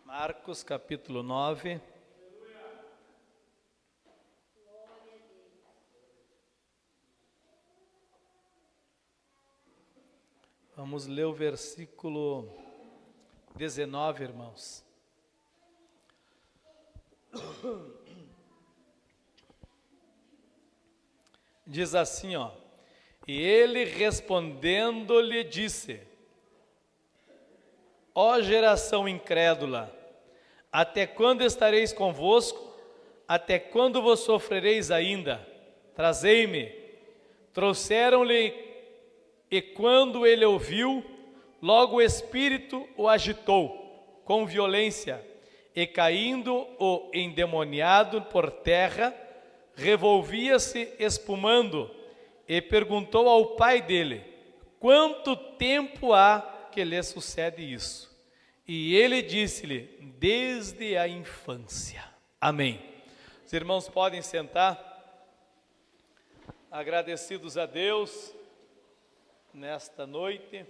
Marcos capítulo 9. Vamos ler o versículo 19, irmãos. Diz assim, ó: e ele respondendo-lhe disse: ó geração incrédula, até quando estareis convosco? Até quando vos sofrereis ainda? Trazei-me. Trouxeram-lhe, e quando ele ouviu, logo o espírito o agitou com violência, e caindo o endemoniado por terra, revolvia-se espumando, e perguntou ao pai dele: quanto tempo há que lhe sucede isso? E ele disse-lhe: desde a infância. Amém. Os irmãos podem sentar. Agradecidos a Deus nesta noite.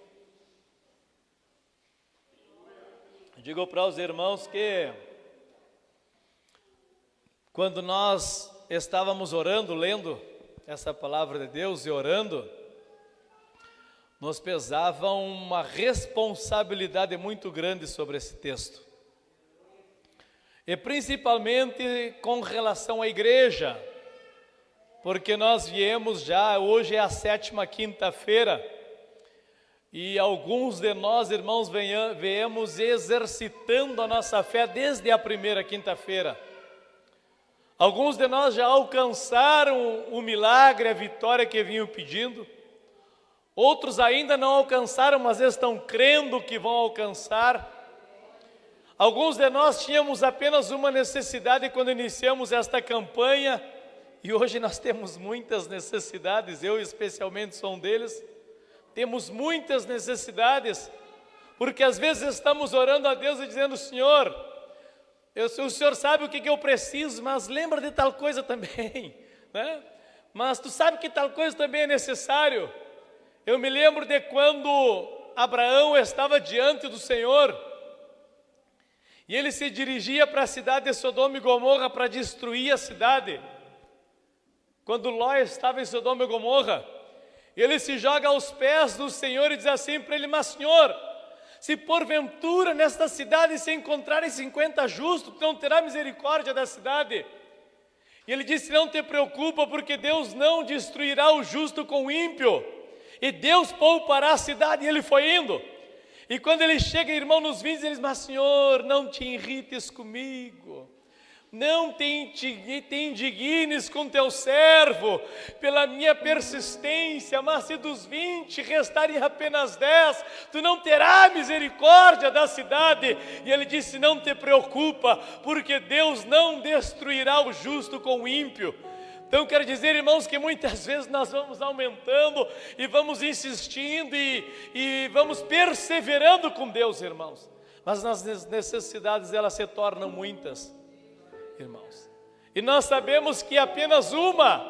Digo para os irmãos que quando nós estávamos orando, lendo essa palavra de Deus e orando, nos pesava uma responsabilidade muito grande sobre esse texto. E principalmente com relação à igreja, porque nós viemos já, hoje é a 7ª quinta-feira, e alguns de nós, irmãos, viemos exercitando a nossa fé desde a 1ª quinta-feira. Alguns de nós já alcançaram o milagre, a vitória que vinham pedindo. Outros ainda não alcançaram, mas estão crendo que vão alcançar. Alguns de nós tínhamos apenas uma necessidade quando iniciamos esta campanha, e hoje nós temos muitas necessidades, eu especialmente sou um deles. Temos muitas necessidades, porque às vezes estamos orando a Deus e dizendo: Senhor, o Senhor sabe o que eu preciso, mas lembra de tal coisa também, né? Mas tu sabe que tal coisa também é necessário. Eu me lembro de quando Abraão estava diante do Senhor, e ele se dirigia para a cidade de Sodoma e Gomorra para destruir a cidade. Quando Ló estava em Sodoma e Gomorra, ele se joga aos pés do Senhor e diz assim para ele: mas Senhor, se porventura nesta cidade se encontrarem 50 justos, tu não terá misericórdia da cidade? E ele disse: não te preocupa, porque Deus não destruirá o justo com o ímpio, e Deus poupará a cidade. E ele foi indo, e quando ele chega, irmão, nos 20, ele diz: mas Senhor, não te irrites comigo, não te indignes com teu servo pela minha persistência, mas se dos 20 restarem apenas 10, tu não terás misericórdia da cidade. E ele disse: não te preocupa, porque Deus não destruirá o justo com o ímpio. Então quero dizer, irmãos, que muitas vezes nós vamos aumentando e vamos insistindo e vamos perseverando com Deus, irmãos, mas as necessidades elas se tornam muitas, irmãos, e nós sabemos que apenas uma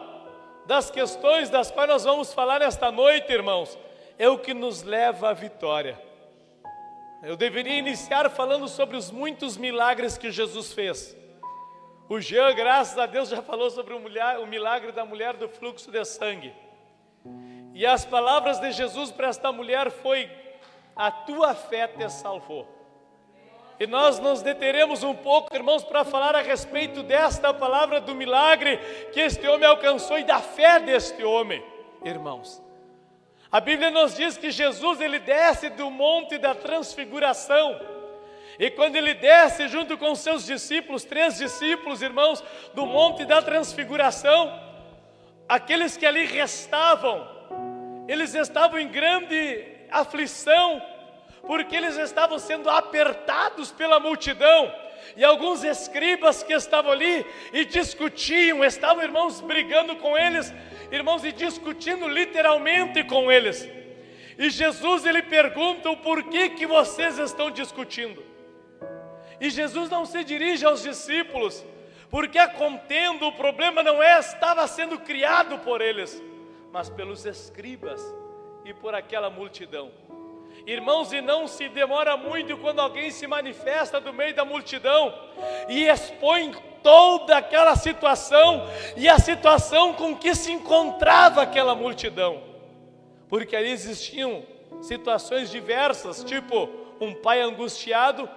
das questões das quais nós vamos falar nesta noite, irmãos, é o que nos leva à vitória. Eu deveria iniciar falando sobre os muitos milagres que Jesus fez. O Jean, graças a Deus, já falou sobre o milagre da mulher do fluxo de sangue. E as palavras de Jesus para esta mulher foi: a tua fé te salvou. E nós nos deteremos um pouco, irmãos, para falar a respeito desta palavra do milagre que este homem alcançou e da fé deste homem, irmãos. A Bíblia nos diz que Jesus, ele desce do monte da transfiguração, e quando ele desce junto com seus discípulos, 3 discípulos, irmãos, do monte da transfiguração, aqueles que ali restavam, eles estavam em grande aflição, porque eles estavam sendo apertados pela multidão, e alguns escribas que estavam ali e discutiam, estavam, irmãos, brigando com eles, irmãos, e discutindo literalmente com eles. E Jesus, ele pergunta: o porquê que vocês estão discutindo? E Jesus não se dirige aos discípulos, porque a contenda, o problema não estava sendo criado por eles, mas pelos escribas e por aquela multidão. Irmãos, e não se demora muito quando alguém se manifesta do meio da multidão e expõe toda aquela situação e a situação com que se encontrava aquela multidão. Porque ali existiam situações diversas, tipo um pai angustiado,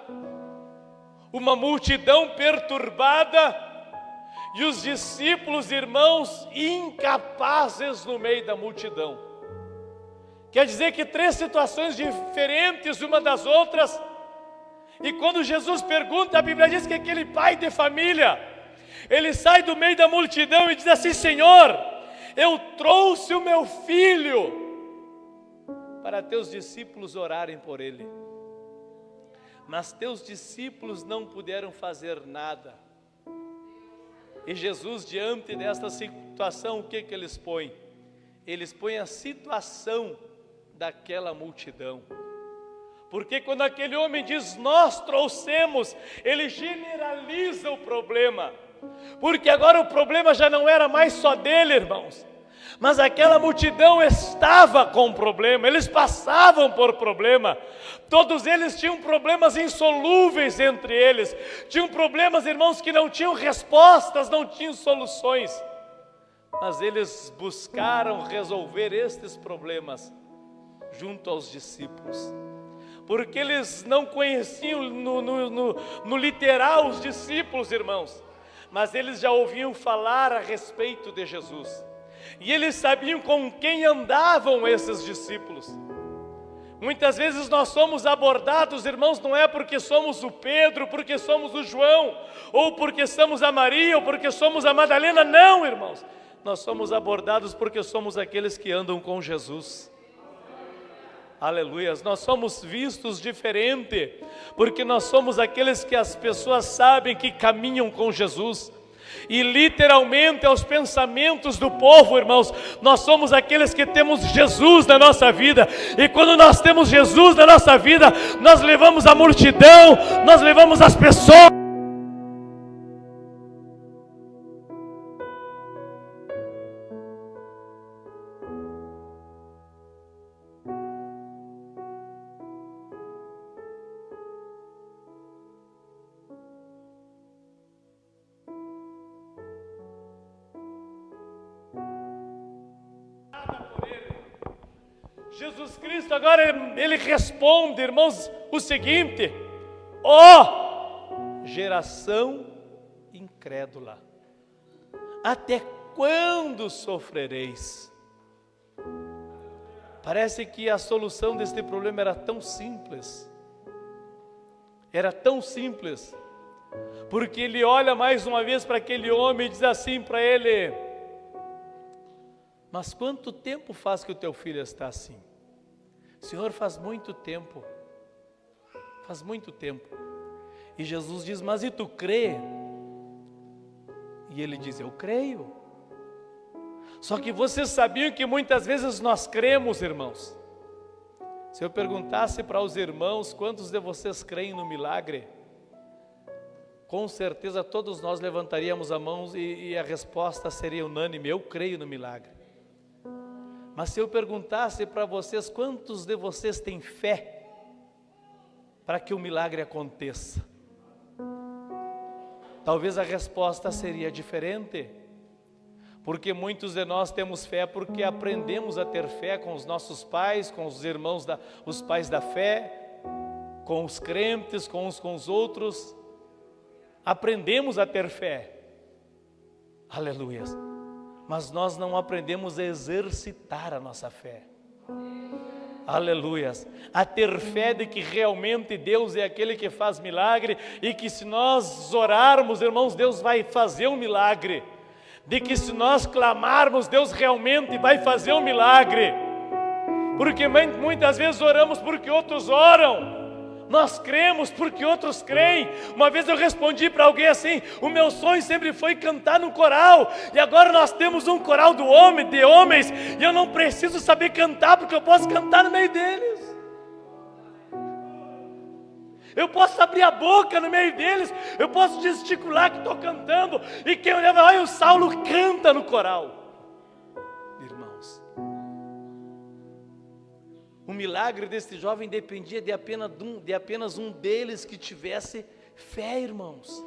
uma multidão perturbada e os discípulos, irmãos, incapazes no meio da multidão. Quer dizer que 3 situações diferentes uma das outras. E quando Jesus pergunta, a Bíblia diz que aquele pai de família, ele sai do meio da multidão e diz assim: Senhor, eu trouxe o meu filho para teus discípulos orarem por ele. Mas teus discípulos não puderam fazer nada. E Jesus, diante desta situação, o que eles põem? Eles põem a situação daquela multidão. Porque quando aquele homem diz, nós trouxemos, ele generaliza o problema. Porque agora o problema já não era mais só dele, irmãos. Mas aquela multidão estava com problema, eles passavam por problema. Todos eles tinham problemas insolúveis entre eles. Tinham problemas, irmãos, que não tinham respostas, não tinham soluções. Mas eles buscaram resolver estes problemas junto aos discípulos. Porque eles não conheciam no literal os discípulos, irmãos. Mas eles já ouviam falar a respeito de Jesus. E eles sabiam com quem andavam esses discípulos. Muitas vezes nós somos abordados, irmãos, não é porque somos o Pedro, porque somos o João, ou porque somos a Maria, ou porque somos a Madalena. Não, irmãos. Nós somos abordados porque somos aqueles que andam com Jesus. Aleluias. Nós somos vistos diferente, porque nós somos aqueles que as pessoas sabem que caminham com Jesus. E literalmente aos pensamentos do povo, irmãos, nós somos aqueles que temos Jesus na nossa vida. E quando nós temos Jesus na nossa vida, nós levamos a multidão, nós levamos as pessoas. Jesus Cristo agora ele responde, irmãos, o seguinte: ó geração incrédula, até quando sofrereis? Parece que a solução deste problema era tão simples, porque ele olha mais uma vez para aquele homem e diz assim para ele: mas quanto tempo faz que o teu filho está assim? Senhor, faz muito tempo. E Jesus diz, mas e tu crê? E ele diz, eu creio. Só que vocês sabiam que muitas vezes nós cremos, irmãos. Se eu perguntasse para os irmãos, quantos de vocês creem no milagre? Com certeza todos nós levantaríamos a mão e a resposta seria unânime, eu creio no milagre. Mas se eu perguntasse para vocês, quantos de vocês têm fé para que o milagre aconteça? Talvez a resposta seria diferente, porque muitos de nós temos fé porque aprendemos a ter fé com os nossos pais, com os irmãos, os pais da fé, com os crentes, com uns com os outros. Aprendemos a ter fé. Aleluia. Mas nós não aprendemos a exercitar a nossa fé. Aleluias. A ter fé de que realmente Deus é aquele que faz milagre e que se nós orarmos, irmãos, Deus vai fazer um milagre. De que se nós clamarmos, Deus realmente vai fazer um milagre. Porque muitas vezes oramos porque outros oram. Nós cremos porque outros creem. Uma vez eu respondi para alguém assim: o meu sonho sempre foi cantar no coral, e agora nós temos um coral de homens, e eu não preciso saber cantar, porque eu posso cantar no meio deles. Eu posso abrir a boca no meio deles, eu posso gesticular que estou cantando, e quem olhava, olha, o Saulo canta no coral. Irmãos, o milagre deste jovem dependia de apenas um deles que tivesse fé, irmãos.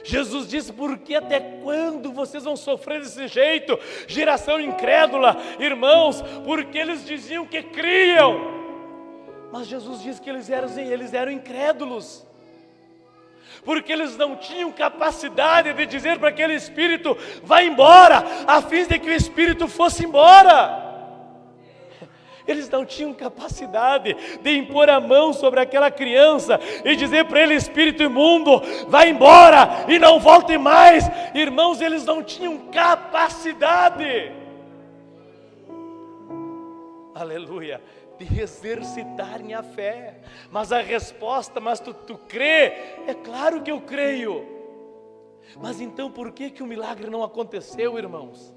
Jesus disse: por que até quando vocês vão sofrer desse jeito, geração incrédula? Irmãos, porque eles diziam que criam, mas Jesus disse que eles eram incrédulos, porque eles não tinham capacidade de dizer para aquele espírito: vai embora, a fim de que o espírito fosse embora. Eles não tinham capacidade de impor a mão sobre aquela criança e dizer para ele: espírito imundo, vai embora e não volte mais. Irmãos, eles não tinham capacidade, aleluia, de exercitarem a fé. Mas a resposta: mas tu crê? É claro que eu creio. Mas então por que o milagre não aconteceu, irmãos?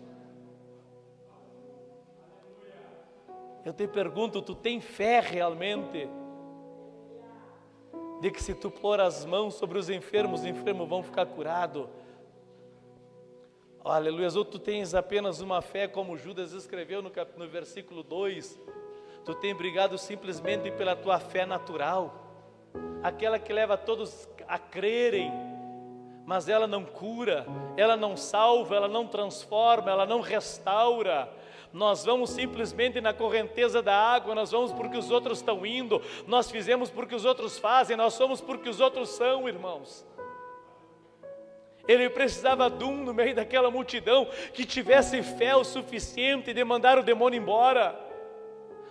Eu te pergunto, tu tem fé realmente de que se tu pôr as mãos sobre os enfermos vão ficar curados? Aleluia. Ou tu tens apenas uma fé, como Judas escreveu no versículo 2, tu tem brigado simplesmente pela tua fé natural, aquela que leva todos a crerem, mas ela não cura, ela não salva, ela não transforma, ela não restaura. Nós vamos simplesmente na correnteza da água, nós vamos porque os outros estão indo, nós fizemos porque os outros fazem, nós somos porque os outros são, irmãos. Ele precisava de no meio daquela multidão que tivesse fé o suficiente de mandar o demônio embora,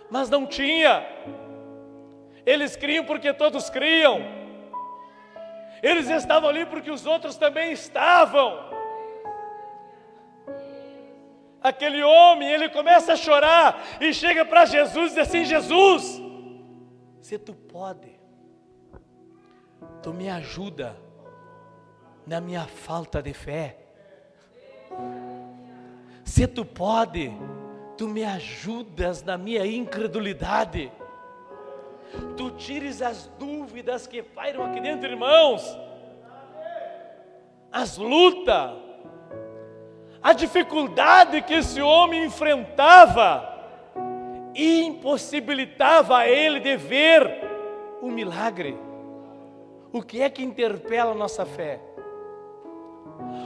mas não tinha. Eles criam porque todos criam, eles estavam ali porque os outros também estavam. Aquele homem, ele começa a chorar e chega para Jesus e diz assim: Jesus, se tu pode, tu me ajuda na minha falta de fé. Se tu pode, tu me ajudas na minha incredulidade. Tu tires as dúvidas que pairam aqui dentro, irmãos, as lutas, a dificuldade que esse homem enfrentava impossibilitava a ele de ver o milagre. O que é que interpela a nossa fé?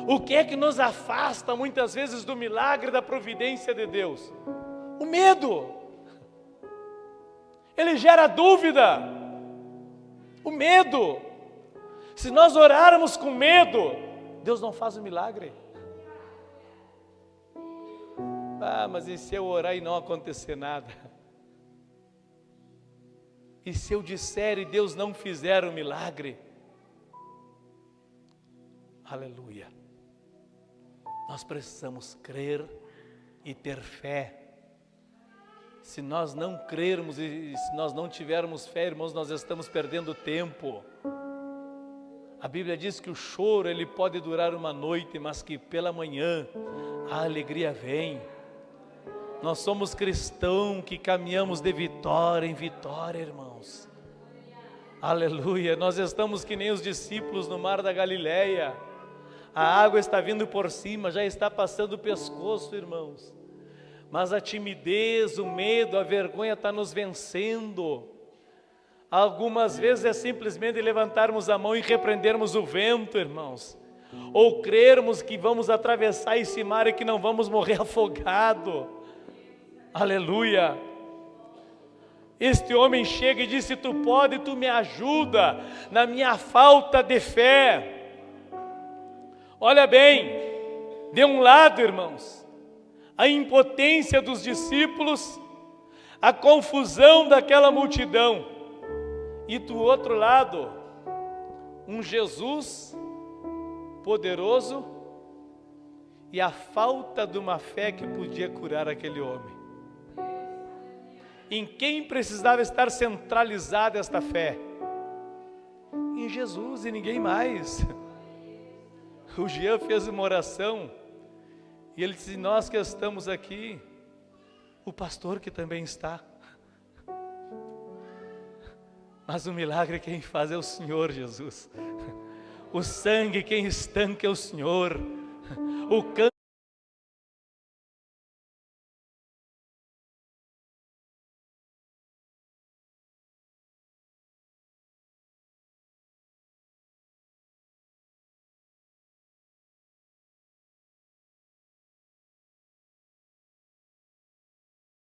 O que é que nos afasta muitas vezes do milagre, da providência de Deus? O medo. Ele gera dúvida. O medo. Se nós orarmos com medo, Deus não faz o milagre. Ah, mas e se eu orar e não acontecer nada? E se eu disser e Deus não fizer o milagre? Aleluia. Nós precisamos crer e ter fé. Se nós não crermos e se nós não tivermos fé, irmãos, nós estamos perdendo tempo. A Bíblia diz que o choro ele pode durar uma noite, mas que pela manhã a alegria vem. Nós somos cristãos que caminhamos de vitória em vitória, irmãos. Aleluia. Nós estamos que nem os discípulos no mar da Galileia. A água está vindo por cima, já está passando o pescoço, irmãos. Mas a timidez, o medo, a vergonha está nos vencendo. Algumas vezes é simplesmente levantarmos a mão e repreendermos o vento, irmãos. Ou crermos que vamos atravessar esse mar e que não vamos morrer afogado. Aleluia. Este homem chega e diz: se tu pode, tu me ajuda na minha falta de fé. Olha bem, de um lado, irmãos, a impotência dos discípulos, a confusão daquela multidão, e do outro lado, um Jesus poderoso e a falta de uma fé que podia curar aquele homem. Em quem precisava estar centralizada esta fé? Em Jesus e ninguém mais. O Jean fez uma oração e ele disse: nós que estamos aqui, o pastor que também está, mas o milagre quem faz é o Senhor Jesus. O sangue quem estanca é o Senhor. O câncer